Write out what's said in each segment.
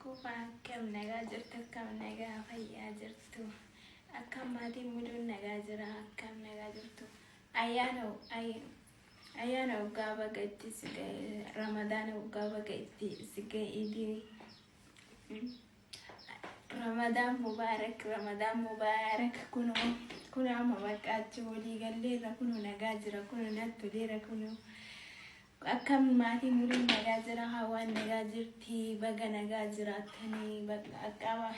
Kufa akkam nagaa jirtu akkam nagaa fayyaa jirtu akkam maatiin muduun nagaa jira akkam nagaa jirtu ayyaana waggaa baga itti si ga'e ramadaana waggaa baga itti si ga'e Ramadan Mubarak kuno amma baqqaachi walii galleerra kuno nagaa jira kuno natti toleera kuno akkam maatiin muduun nagaa jira hawaan nagaa jirti baga nagaa jiraatanii qaqqaba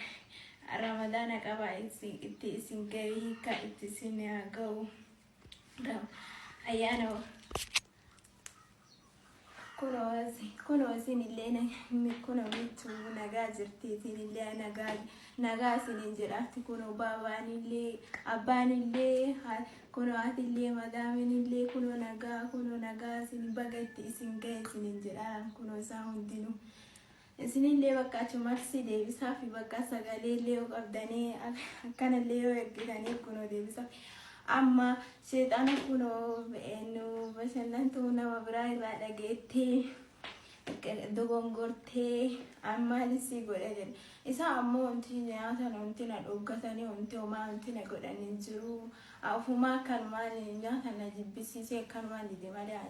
ramadaana qaba itti isin ga'ee hiika itti isin ga'u ayyaana kuno isinillee kuno mitu nagaa jirti isinillee nagaa isinin jedhaatti kuno baabaanillee abbaanillee kuno haatillee madaaminillee kuno nagaa isin baga itti isin ga'e isinin jedha kuno isaa hundinuu isinillee bakka achumarsi deebisaa fi bakka sagaleellee yoo qabdanii akkanallee yoo ergitanii kuno deebisaa amma sheexana kuno nu bashannantuu nama biraa irraa dhageettee dogongortee ammaalisi godha jedhe isa ammoo wanti nyaatan wanti na dhuggatanii wanti homaa wanti na godhanii jiru afumaa akkanumaan nyaata na jibbisiisee akkanumaan dide malee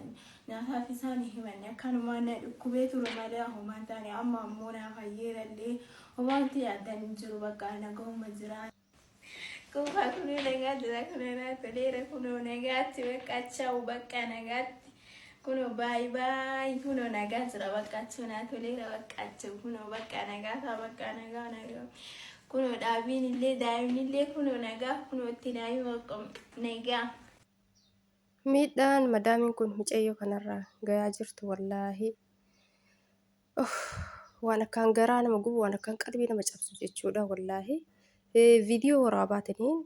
nyaataaf isaan himanne akkanumaan na dhukkubee ture malee homaan taane amma ammoo na fayyeerallee homaa wanti yaadanii jiru bakka nagahuma jiraa kufa kuno nagaa jira kuno na toleera kuno nagaatti bakka achaawu bakka nagaatti kuno bye kuno nagaa jira bakka achuu na toleera bakka achuu kuno bakka nagaa kuno dhaabiinillee daa'imnillee kuno nagaa kuno itti daa'ima nagaa. Miidhaan madaamiin kun mucayyoo kanarraa gayaa jirtu wallaahi waan akkaan garaa nama gubu waan akkaan qalbii nama cabsu jechuudha wallaahi. Viidiyoo waraabaataniin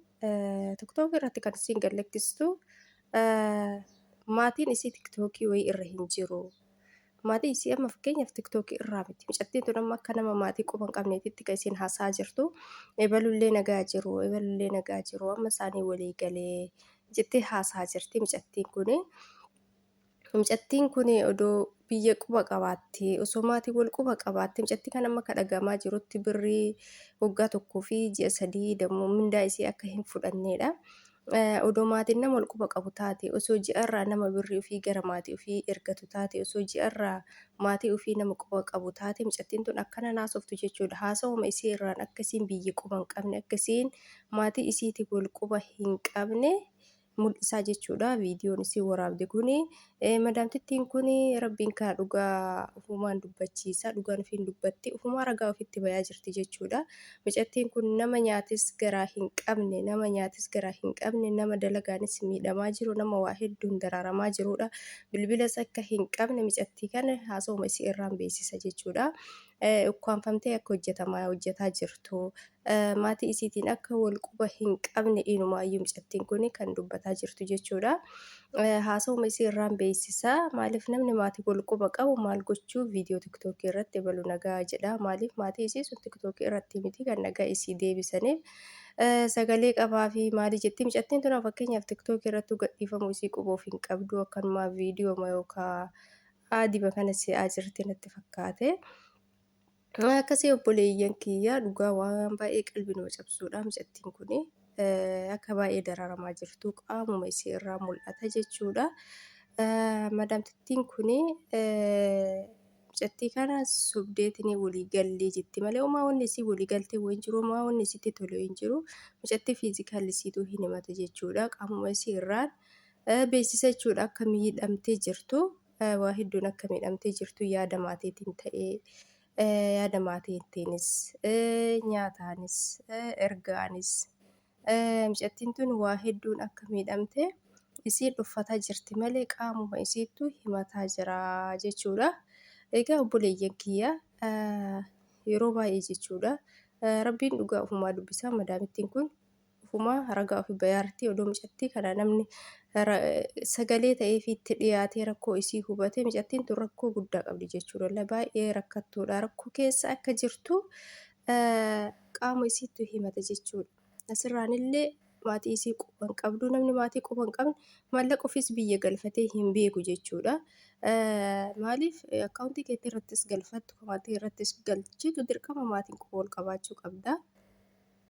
tiktookii irratti kan isin gallakkistu maatiin isii tiktookii wayii irra hin jiru. Maatii isii amma fakkeenyaaf tiktookii irraa miti. Mucattiin tun amma akka nama maatii quba hin qabneetitti kan isin haasaa jirtu. Ebalullee nagaa jiru amma isaanii walii galee jettee haasaa jirti mucattiin kun odoo biyya quba qabaattee osoo maatii wal quba qabaattee mucattii kan amma kadhagamaa jirutti birrii waggaa 1 fi ji'a 3 dammoo mindaa isii akka hin fudhannedha. Odoo maatiin nama wal quba qabu taate osoo ji'arraa nama birrii ofii gara maatii ofii ergatu taate osoo ji'arraa maatii ofii nama quba qabu taate mucattiin tun akkana naasoftu jechuudha. Haasawuma isii irraan akkasiin biyya quba hin qabne akkasiin maatii isiitiif wal quba hin qabne mul'isaa jechuudha. Viidiyoon isii waraabde kuni madaamtittiin kuni rabbiin kaa dhugaa ufumaan dubbachiisa dhugaan ofiin dubbatti ufumaa ragaa ofitti bayaa jirti jechuudha. Mucattiin kun nama nyaatis garaa hin qabne nama dalagaanis miidhamaa jiru nama waa hedduun dararamaa jirudha. Bilbilas akka hin qabne mucattii kana haasawuma isii irraan beeksisa jechuudha. Ukkaanfamtee akka hojjetaa jirtu maatii isiitiin akka wal quba hin qabne inumaayyuu mucattiin kun kan dubbataa jirtu jechuudha. Haasawuma isii irraan beeksisa maaliif namni maatii wal quba qabu maal gochuu viidiyoo tiktookii irratti ebalu nagaa jedha. Maaliif maatii isii sun tiktookii irratti miti kan nagaa isii deebisaniif sagalee qabaa fi maali jetti mucattiin tun fakkeenyaaf tiktookii irratti gadhiifamuu isii quba hin qabdu akkanumaa viidiyoo yookaan adiba kana si'aa jirti natti fakkaate. Akkasii obboleeyyan kiyyaa dhugaa waan baay'ee qalbii nama cabsuudha mucattiin kun akka baay'ee dararamaa jirtu qaamuma isii irraa mul'ata jechuudha. Madaamtittiin kun mucattii kana sobdeetiin walii gallee jetti malee homaa wanni isii walii galtee hin jiru homaa wanni isitti tole hin jiru mucattii fiizikaalli isiituu hin himata jechuudha. Qaamuma isii irraan beeksisa jechuudha akka miidhamtee jirtu waa hedduun akka miidhamtee jirtu yaada maatiitiin ta'ee. Yaada maatiitiinis nyaataanis ergaanis mucattiin tun waa hedduun akka miidhamte isii dhuffataa jirti malee qaamuma isiittuu himataa jira jechuudha. Egaa obboleeyyan kiyyaa yeroo baay'ee jechuudha rabbiin dhugaa ofumaa dubbisaa madaamittiin kun ofumaa ragaa ofii bayaartii odoo mucattii kana namni sagalee ta'ee fi itti dhiyaatee rakkoo isii hubatee mucattiin tun rakkoo guddaa qabdi jechuudha. Baay'ee rakkattuudha rakkoo keessa akka jirtu qaama isiittuu himata jechuudha. Asirraanillee maatii isii quba hin qabdu. Namni maatii quba hin qabne maallaqa ofiis biyya galfatee hin beeku jechuudha. Maaliif akkaawuntii keetii irrattis galfattu maatii irrattis galchitu dirqama maatiin quba wal qabaachuu qabda.